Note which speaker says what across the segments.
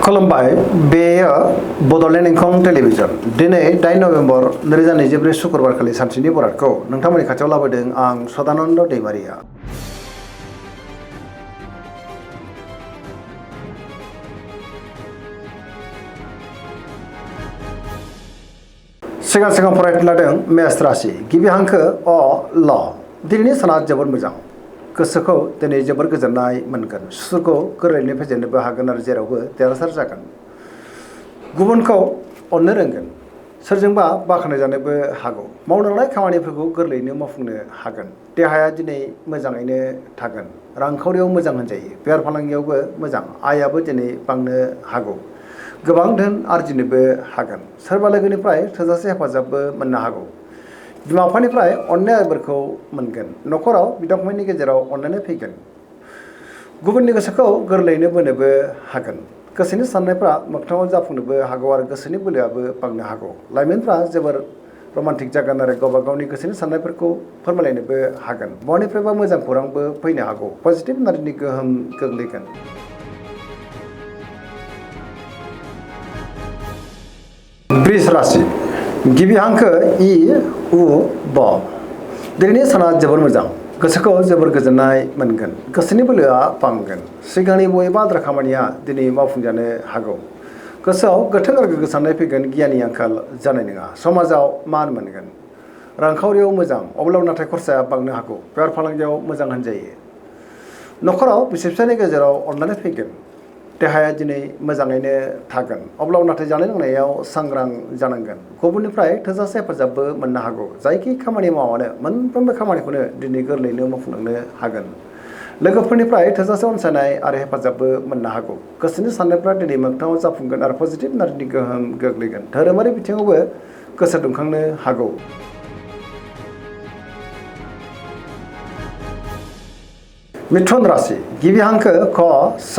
Speaker 1: खुलुमबाय बेयो बड'लेण्ड इंखं टेलिभिजन दिनै 8 नभेम्बर 2024 शुक्रबारखालि सानसेनि बरादखौ नोंथांमोननि खाथियाव लाबोदों आं सदानन्द दैमारिया। सिगां फरायनो लादों मेष राशि गिबि हांखो अ ल दिनैनि साना जोबोद मोजां गोसोखौ दिनै जोबोर गोजोननाय मोनगोन सुखुखौ गोरलैयैनो फेजेननोबो हागोन आरो जेरावबो देरहासार जागोन गुबुनखौ अननो रोंगोन सोरजोंबा बाख्नाय जानोबो हागौ मावनो लानाय खामानिफोरखौ गोरलैयैनो मावफुंनो हागोन देहाया दिनै मोजाङैनो थागोन रांखावरियाव मोजां होनजायो बेफार फालांगियावबो मोजां आयाबो दिनै बांनो हागौ गोबां धोन आरजिनोबो हागोन सोरबा लोगोनिफ्राय थोजासे हेफाजाबबो मोननो हागौ बिमा बिफानिफ्राय अननायफोरखौ मोनगोन न'खराव बिदा फंबायनि गेजेराव अनलायनाय फैगोन गुबुननि गोसोखौ गोरलैयैनो बोनोबो हागोन गोसोनि साननायफ्रा मोगथाङाव जाफुंनोबो हागौ आरो गोसोनि बोलोआबो बांनो हागौ लाइमोनफ्रा जोबोर रमान्टिक जागोन आरो गावबा गावनि गोसोनि साननायफोरखौ फोरमायलायनोबो हागोन बहानिफ्रायबा मोजां खौरांबो फैनो हागौ पजिटिभ एनार्जिनि गोहोम गोग्लैगोन वृष राशि गिबि हांखो इ उ ब दिनैनि साना जोबोर मोजां गोसोखौ जोबोर गोजोननाय मोनगोन गोसोनि बोलोआ बांगोन सिगांनि बबेबा आद्रा खामानिया दिनै मावफुंजानो हागौ गोसोआव गोथों आरो गोग्गो साननाय फैगोन गियाननि आंखाल जानाय नङा समाजाव मान मोनगोन रांखावरियाव मोजां अब्लाबो नाथाय खरसाया बांनो हागौ बेफार फालांगियाव मोजां होनजायो न'खराव बिसि फिसायनि गेजेराव अनलायनाय फैगोन देहाया दिनै मोजाङैनो थागोन अब्लाबो नाथाय जानाय लोंनायाव सांग्रां जानांगोन गुबुननिफ्राय थोजासे हेफाजाबबो मोननो हागौ जायखि खामानि मावानो मोनफ्रोमबो खामानिखौनो दिनै गोरलैयैनो मावफुंलांनो हागोन लोगोफोरनिफ्राय थोजासे अनसायनाय आरो हेफाजाबबो मोननो हागौ गोसोनि साननायफ्रा दिनै मोगथाङाव जाफुंगोन आरो पजिटिभ एनार्जिनि गोहोम गोग्लैगोन धोरोमारि बिथिङावबो गोसो दुंखांनो हागौ मिथुन राशि गिबि हांखो क स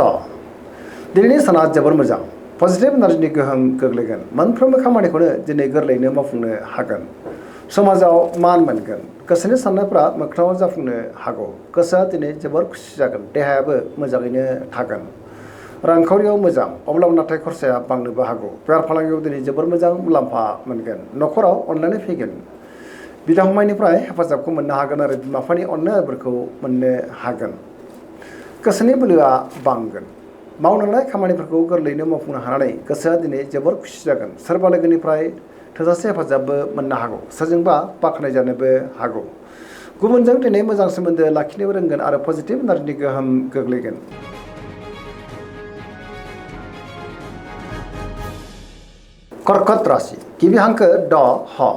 Speaker 1: दिनैनि साना जोबोर मोजां पजिटिभ एनार्जिनि गोहोम गोग्लैगोन मोनफ्रोमबो खामानिखौनो दिनै गोरलैयैनो मावफुंनो हागोन समाजाव मान मोनगोन गोसोनि साननायफ्रा मोगथाङाव जाफुंनो हागौ गोसोआ दिनै जोबोर खुसि जागोन देहायाबो मोजाङैनो थागोन रांखावरियाव मोजां अब्लाबो नाथाय खरसाया बांनोबो हागौ बेफार फालांगियाव दिनै जोबोर मोजां मुलाम्फा मोनगोन न'खराव अनलायनाय फैगोन बिदा फंबायनिफ्राय हेफाजाबखौ मोननो हागोन आरो बिमा बिफानि अननायफोरखौ मोननो हागोन गोसोनि बोलोआ बांगोन मावनो लानाय खामानिफोरखौ गोरलैयैनो मावफुंनो हानानै गोसोआ दिनै जोबोर खुसि जागोन सोरबा लोगोनिफ्राय थोजासे हेफाजाबबो मोननो हागौ सोरजोंबा बाख्नाय जानोबो हागौ गुबुनजों दिनै मोजां सोमोन्दो लाखिनोबो रोंगोन आरो पजिटिभ एनार्जिनि गोहोम गोग्लैगोन कर्कट राशि गिबि हांखो ड ह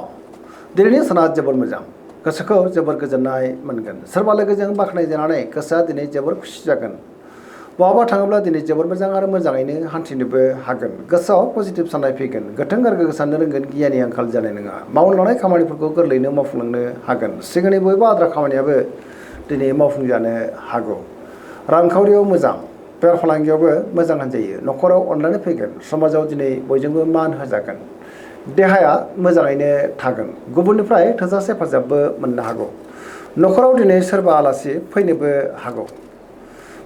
Speaker 1: दिनैनि साना जोबोर मोजां गोसोखौ जोबोर गोजोननाय मोनगोन सोरबा लोगोजों बाख्नाय जानानै गोसोआ दिनै जोबोर खुसि जागोन बहाबा थाङोब्ला दिनै जोबोर मोजां आरो मोजाङैनो हान्थिनोबो हागोन गोसोआव पजिटिभ साननाय फैगोन गोथों आरो गोग्गो साननो रोंगोन गियाननि आंखाल जानाय नङा मावनो लानाय खामानिफोरखौ गोरलैयैनो मावफुंलांनो हागोन सिगांनि बबेबा आद्रा खामानियाबो दिनै मावफुंजानो हागौ रांखावरियाव मोजां बेफार फालांगियावबो मोजां होनजायो न'खराव अनलायनाय फैगोन समाजाव दिनै बयजोंबो मान होजागोन देहाया मोजाङैनो थागोन गुबुननिफ्राय थोजासे हेफाजाबबो मोननो हागौ न'खराव दिनै सोरबा आलासि फैनोबो हागौ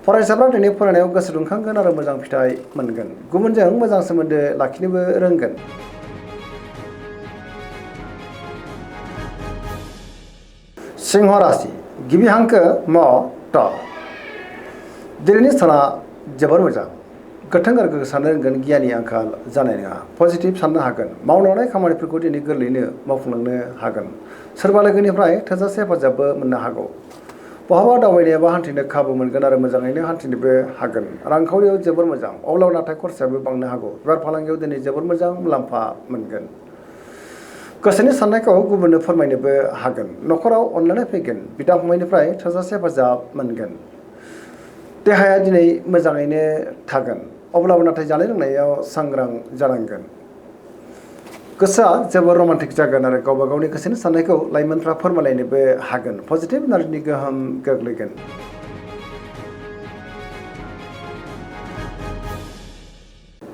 Speaker 1: फरायसाफ्रा दिनै फरायनायाव गोसो दुंखांगोन आरो मोजां फिथाइ मोनगोन गुबुनजों मोजां सोमोन्दो लाखिनोबो रोंगोन सिंह राशि गिबि हांखो म ट दिनैनि साना जोबोर मोजां गोथों आरो गोग्गो साननो रोंगोन गियाननि आंखाल जानाय नङा पजिटिभ साननो हागोन मावनो लानाय खामानिफोरखौ दिनै गोरलैयैनो मावफुंलांनो हागोन सोरबा लोगोनिफ्राय थोजासे हेफाजाबबो मोननो हागौ बहाबा दावबायनो एबा हान्थिनो खाबु मोनगोन आरो मोजाङैनो हान्थिनोबो हागोन रांखावरियाव जोबोर मोजां अब्लाबो नाथाय खरसायाबो बांनो हागौ बेफार फालांगियाव दिनै जोबोर मोजां मुलाम्फा मोनगोन गोसोनि साननायखौ गुबुननो फोरमायनोबो हागोन न'खराव अनलायनाय फैगोन बिदा फंबायनिफ्राय थोजासे हेफाजाब मोनगोन देहाया दिनै मोजाङैनो थागोन अब्लाबो नाथाय जानाय लोंनायाव सांग्रां जानांगोन गोसोआ जोबोर रमान्टिक जागोन आरो गावबा गावनि गोसोनि साननायखौ लाइमोनफ्रा फोरमायलायनोबो हागोन पजिटिभ एनार्जिनि गोहोम गोग्लैगोन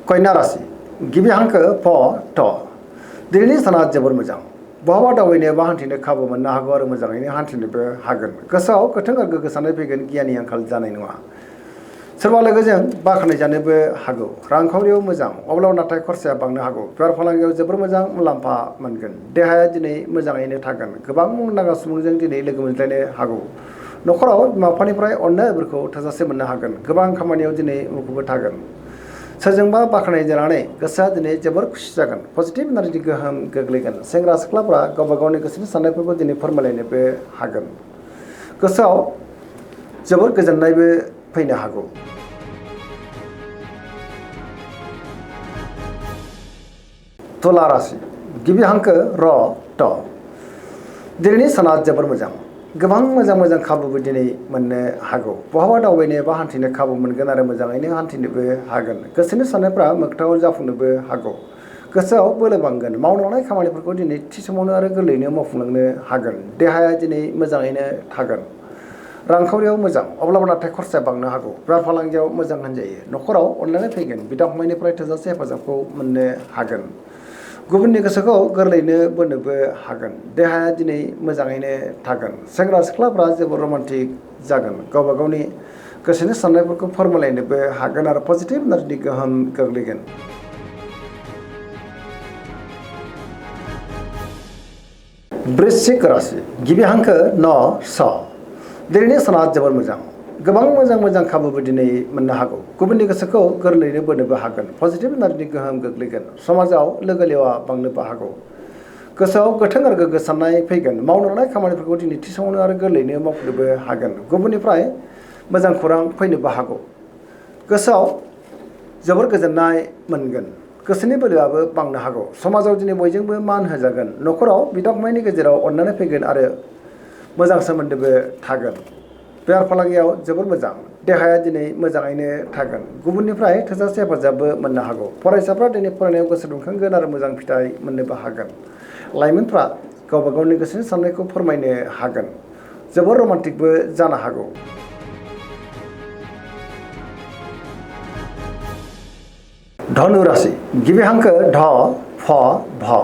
Speaker 1: कन्या राशि गिबि हांखो फ ट दिनैनि साना जोबोर मोजां बहाबा दावबायनो एबा हान्थिनो खाबु मोननो हागौ आरो मोजाङैनो हान्थिनोबो हागोन गोसोआव गोथों आरो गोग्गो साननाय फैगोन गियाननि आंखाल जानाय नङा सोरबा लोगोजों बाख्नायजानोबो हागौ रांखावरियाव मोजां अब्लाबो नाथाय खरसाया बांनो हागौ बेफार फालांगियाव जोबोर मोजां मुलाम्फा मोनगोन देहाया दिनै मोजाङैनो थागोन गोबां मुंदांखा सुबुंजों दिनै लोगो मोनज्लायनो हागौ न'खराव बिमा बिफानिफ्राय अननायफोरखौ थोजासे मोननो हागोन गोबां खामानियाव दिनै मुखुबबो थागोन सोरजोंबा बाख्नाय जानानै गोसोआ दिनै जोबोर खुसि जागोन पजिटिभ एनार्जिनि गोहोम गोग्लैगोन सेंग्रा सिख्लाफ्रा गावबा गावनि गोसोनि साननायफोरखौ दिनै फोरमायलायनोबो हागोन गोसोआव जोबोर गोजोननायबो फैनो हागौ तुला राशि गिबि हांखो र ट दिनैनि साना जोबोर मोजां गोबां मोजां खाबुबो दिनै मोननो हागौ बहाबा दावबायनो एबा हान्थिनो खाबु मोनगोन आरो मोजाङैनो हान्थिनोबो हागोन गोसोनि साननायफ्रा मोगथाङाव जाफुंनोबो हागौ गोसोआव बोलो बांगोन मावनो लानाय खामानिफोरखौ दिनै थि समावनो आरो गोरलैयैनो मावफुंलांनो हागोन देहाया दिनै मोजाङैनो थागोन रांखावरियाव मोजां अब्लाबो नाथाय खरसाया बांनो हागौ बेफार फालांगियाव मोजां होनजायो न'खराव अनलायनाय फैगोन बिदा फंबायनिफ्राय थोजासे हेफाजाबखौ मोननो हागोन गुबुननि गोसोखौ गोरलैयैनो बोनोबो हागोन देहाया दिनै मोजाङैनो थागोन सेंग्रा सिख्लाफ्रा जोबोर रमान्टिक जागोन गावबा गावनि गोसोनि साननायफोरखौ फोरमायलायनोबो हागोन आरो पजिटिभ एनार्जिनि गोहोम गोग्लैगोन वृश्चिक राशि गिबि हांखो न स दिनैनि साना जोबोर मोजां गोबां मोजां खाबुबो दिनै मोननो हागौ गुबुननि गोसोखौ गोरलैयैनो बोनोबो हागोन पजिटिभ एनार्जिनि गोहोम गोग्लैगोन समाजाव लोगो लेवा बांनोबो हागौ गोसोआव गोथों आरो गोग्गो साननाय फैगोन मावनो लानाय खामानिफोरखौ दिनै थि समावनो आरो गोरलैयैनो मावफुंनोबो हागोन गुबुननिफ्राय मोजां खौरां फैनोबो हागौ गोसोआव जोबोर गोजोननाय मोनगोन गोसोनि बोलोआबो बांनो हागौ समाजाव दिनै बयजोंबो मान होजागोन न'खराव बिदा फंबायनि गेजेराव अननानै फैगोन आरो मोजां सोमोन्दोबो थागोन बेफार फालांगियाव जोबोर मोजां देहाया दिनै मोजाङैनो थागोन गुबुननिफ्राय थोजासे हेफाजाबबो मोननो हागौ फरायसाफ्रा दिनै फरायनायाव गोसो दुंखांगोन आरो मोजां फिथाइ मोननोबो हागोन लाइमोनफ्रा गावबा गावनि गोसोनि साननायखौ फोरमायनो हागोन जोबोर रमान्टिकबो जानो हागौ धनु राशि गिबि हांखो ध फ भ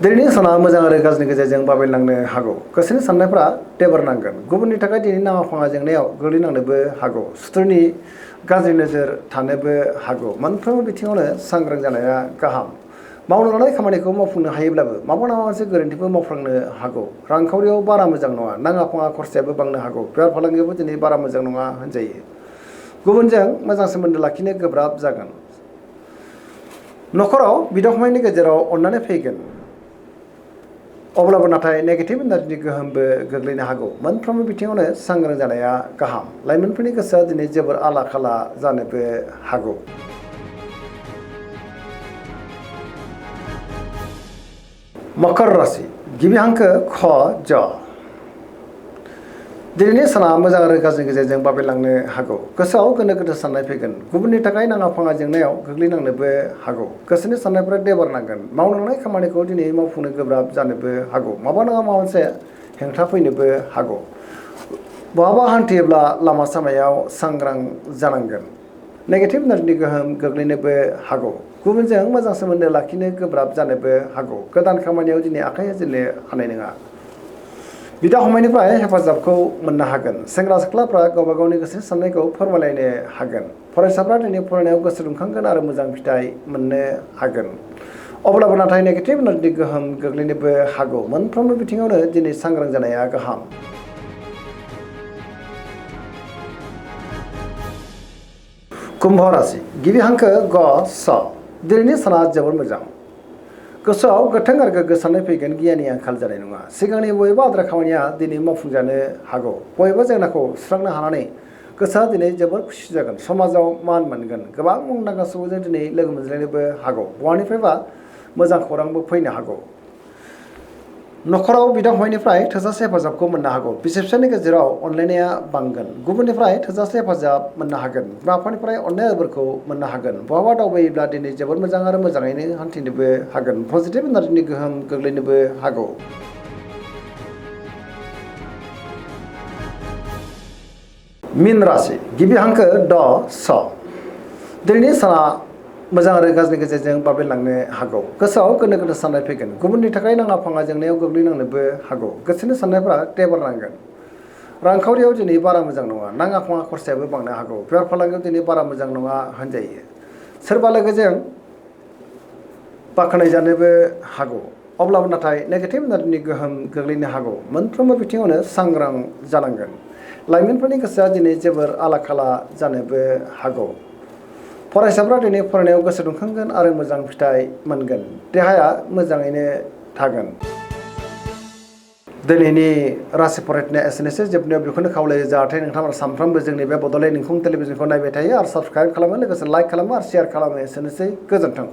Speaker 1: दिनैनि साना मोजां आरो गाज्रिनि गेजेरजों बाबेलांनो हागौ गोसोनि साननायफ्रा टेबर नांगोन गुबुननि थाखाय दिनै नाङा फाङा जेंनायाव गोग्लैनांनोबो हागौ सुथुरनि गाज्रि नोजोर थानोबो हागौ मोनफ्रोमबो बिथिङावनो सांग्रां जानाया गाहाम मावनो लानाय खामानिखौ मावफुंनो हायोब्लाबो माबा नङा मोनसे गोरोन्थिबो मावफ्लांनो हागौ रांखावरियाव बारा मोजां नङा नाङा फाङा खरसायाबो बांनो हागौ बेफार फालांगियावबो दिनै बारा मोजां नङा होनजायो गुबुनजों मोजां सोमोन्दो लाखिनो गोब्राब जागोन न'खराव बिदा फंबायनि गेजेराव अननानै फैगोन अब्लाबो नाथाय नेगेटिभ एनार्जिनि गोहोमबो गोग्लैनो हागौ मोनफ्रोमबो बिथिङावनो सांग्रां जानाया गाहाम लाइमोनफोरनि गोसोआ दिनै जोबोर आला खाला जानोबो हागौ मकर राशि गिबि हांखो ख ज दिनैनि साना मोजां आरो गाज्रिनि गेजेरजों बाबेलांनो हागौ गोसोआव गोनो गोथो साननाय फैगोन गुबुननि थाखाय नाङा फाङा जेंनायाव गोग्लैनांनोबो हागौ गोसोनि साननायफ्रा देबार नांगोन मावनो लानाय खामानिखौ दिनै मावफुंनो गोब्राब जानोबो हागौ माबा नङा माबा मोनसे हेंथा फैनोबो हागौ बहाबा हान्थियोब्ला लामा सामायाव सांग्रां जानांगोन नेगेटिभ एनार्जिनि गोहोम गोग्लैनोबो हागौ गुबुनजों मोजां सोमोन्दो लाखिनो गोब्राब जानोबो हागौ गोदान खामानियाव दिनै आखाइ होजेननो हानाय नङा बिदा फंबायनिफ्राय हेफाजाबखौ मोननो हागोन सेंग्रा सिख्लाफ्रा गावबा गावनि गोसोनि साननायखौ फोरमायलायनो हागोन फरायसाफ्रा दिनै फरायनायाव गोसो दुंखांगोन आरो मोजां फिथाइ मोननो हागोन अब्लाबो नाथाय नेगेटिभ एनार्जिनि गोहोम गोग्लैनोबो हागौ मोनफ्रोमबो बिथिङावनो दिनै सांग्रां जानाया गाहाम कुम्भ राशि गिबि हांखो ग स दिनैनि साना जोबोर मोजां गोसोआव गोथों आरो गोग्गो साननाय फैगोन गियाननि आंखाल जानाय नङा सिगांनि बबेबा आद्रा खामानिया दिनै मावफुंजानो हागौ बबेबा जेंनाखौ सुस्रांनो हानानै गोसोआ दिनै जोबोर खुसि जागोन समाजाव मान मोनगोन गोबां मुंदांखा सुबुंजों दिनै लोगो मोनज्लायनोबो हागौ बहानिफ्रायबा मोजां खौरांबो फैनो हागौ न'खराव बिदा फंबायनिफ्राय थोजासे हेफाजाबखौ मोननो हागौ बिसि फिसायनि गेजेराव अनलायनाया बांगोन गुबुननिफ्राय थोजासे हेफाजाब मोननो हागोन बिमा बिफानिफ्राय अननायफोरखौ मोननो हागोन बहाबा दावबायोब्ला दिनै जोबोर मोजां आरो मोजाङैनो हान्थिनोबो हागोन पजिटिभ एनार्जिनि गोहोम गोग्लैनोबो हागौ मीन राशि गिबि हांखो ड स दिनैनि साना मोजां आरो गाज्रिनि गेजेरजों बाबेलांनो हागौ गोसोआव गोनो गोथो साननाय फैगोन गुबुननि थाखाय नाङा फाङा जेंनायाव गोग्लैनांनोबो हागौ गोसोनि साननायफ्रा टेबर नांगोन रांखावरियाव दिनै बारा मोजां नङा, नाङा फाङा खरसायाबो बांनो हागौ, बेफार फालांगियाव दिनै बारा मोजां नङा होनजायो। सोरबा लोगोजों बाख्नाय जानोबो हागौ, अब्लाबो नाथाय नेगेटिभ एनार्जिनि गोहोम गोग्लैनो हागौ। मोनफ्रोमबो बिथिङावनो सांग्रां जानांगोन। लाइमोनफोरनि गोसोआ दिनै जोबोर आला खाला जानोबो हागौ। फरायसाफ्रा दिनै फरायनायाव गोसो दुंखांगोन आरो मोजां फिथाइ मोनगोन। देहाया मोजाङैनो थागोन। दिनैनि राशि फरायनाया एसेनोसै। जोबनायाव बेखौनो खावलायो जाहाथे नोंथांमोना सानफ्रोमबो जोंनि बे बड'लेण्ड इंखं टेलिभिजनखौ नायबाय थायो आरो साबस्क्राइब खालामो, लोगोसे लाइक खालामो आरो शेयार खालामो। एसेनोसै, गोजोन्थों।